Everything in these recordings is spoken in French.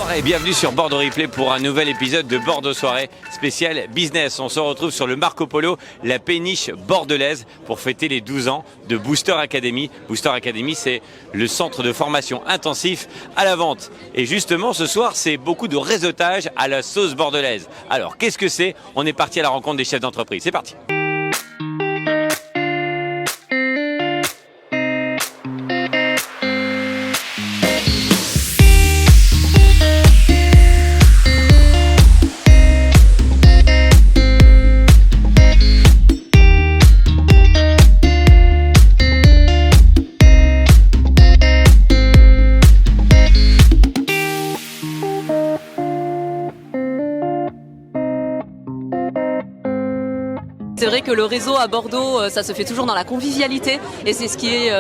Bonsoir et bienvenue sur Bordeaux Replay pour un nouvel épisode de Bordeaux Soirée spécial business. On se retrouve sur le Marco Polo, la péniche bordelaise pour fêter les 12 ans de Booster Academy. Booster Academy, c'est le centre de formation intensif à la vente. Et justement, ce soir, c'est beaucoup de réseautage à la sauce bordelaise. Alors, qu'est-ce que c'est? On est parti à la rencontre des chefs d'entreprise. C'est parti. C'est vrai que le réseau à Bordeaux, ça se fait toujours dans la convivialité et c'est ce qui est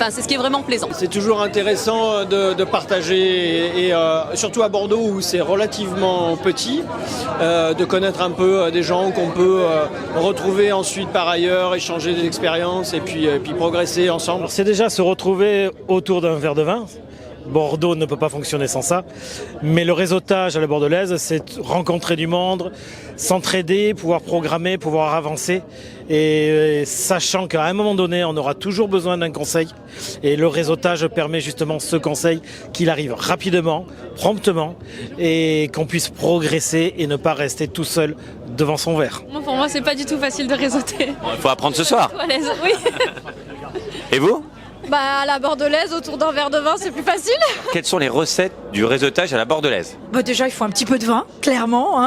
c'est ce qui est vraiment plaisant. C'est toujours intéressant de partager et surtout à Bordeaux où c'est relativement petit, de connaître un peu des gens qu'on peut retrouver ensuite par ailleurs, échanger des expériences et puis progresser ensemble. Alors c'est déjà se retrouver autour d'un verre de vin. Bordeaux ne peut pas fonctionner sans ça, mais le réseautage à la bordelaise, c'est rencontrer du monde, s'entraider, pouvoir programmer, pouvoir avancer, et sachant qu'à un moment donné, on aura toujours besoin d'un conseil, et le réseautage permet justement ce conseil, qu'il arrive rapidement, promptement, et qu'on puisse progresser et ne pas rester tout seul devant son verre. Pour moi, c'est pas du tout facile de réseauter. Il faut apprendre ce soir. Oui. Et vous? À la bordelaise, autour d'un verre de vin, c'est plus facile. Quelles sont les recettes du réseautage à la bordelaise? Déjà, il faut un petit peu de vin, clairement.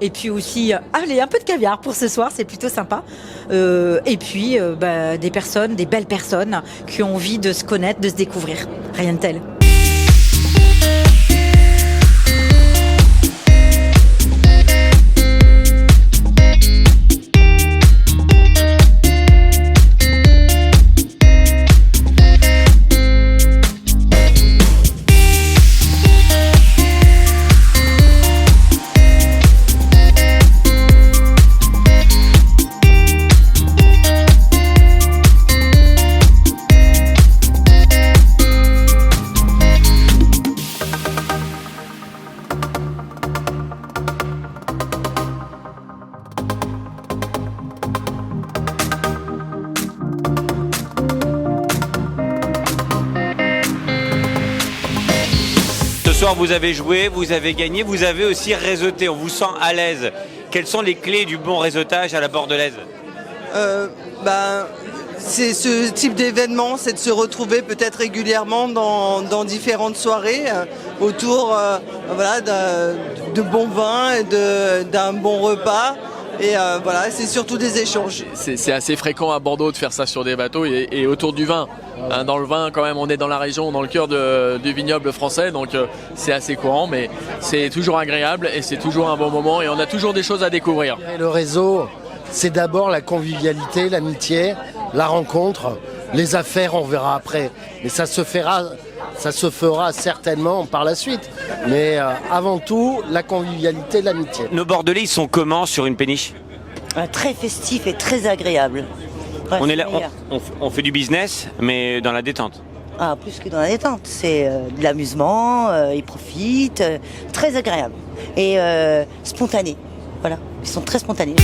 Et puis aussi, allez, un peu de caviar pour ce soir, c'est plutôt sympa. Et puis, des personnes, des belles personnes qui ont envie de se connaître, de se découvrir. Rien de tel. Ce soir, vous avez joué, vous avez gagné, vous avez aussi réseauté. On vous sent à l'aise. Quelles sont les clés du bon réseautage à la bordelaise? C'est ce type d'événement, c'est de se retrouver peut-être régulièrement dans différentes soirées autour de bons vins et d'un bon repas. Et c'est surtout des échanges. C'est assez fréquent à Bordeaux de faire ça sur des bateaux et autour du vin. Dans le vin, quand même, on est dans la région, dans le cœur du vignoble français, donc c'est assez courant, mais c'est toujours agréable et c'est toujours un bon moment et on a toujours des choses à découvrir. Et le réseau, c'est d'abord la convivialité, l'amitié, la rencontre, les affaires, on verra après. Mais ça se fera certainement par la suite. Mais avant tout, la convivialité, l'amitié. Nos Bordelais, ils sont comment sur une péniche? Très festif et très agréable. On est là, on fait du business, mais dans la détente. Plus que dans la détente, c'est de l'amusement, ils profitent, très agréable et spontané. Voilà, ils sont très spontanés.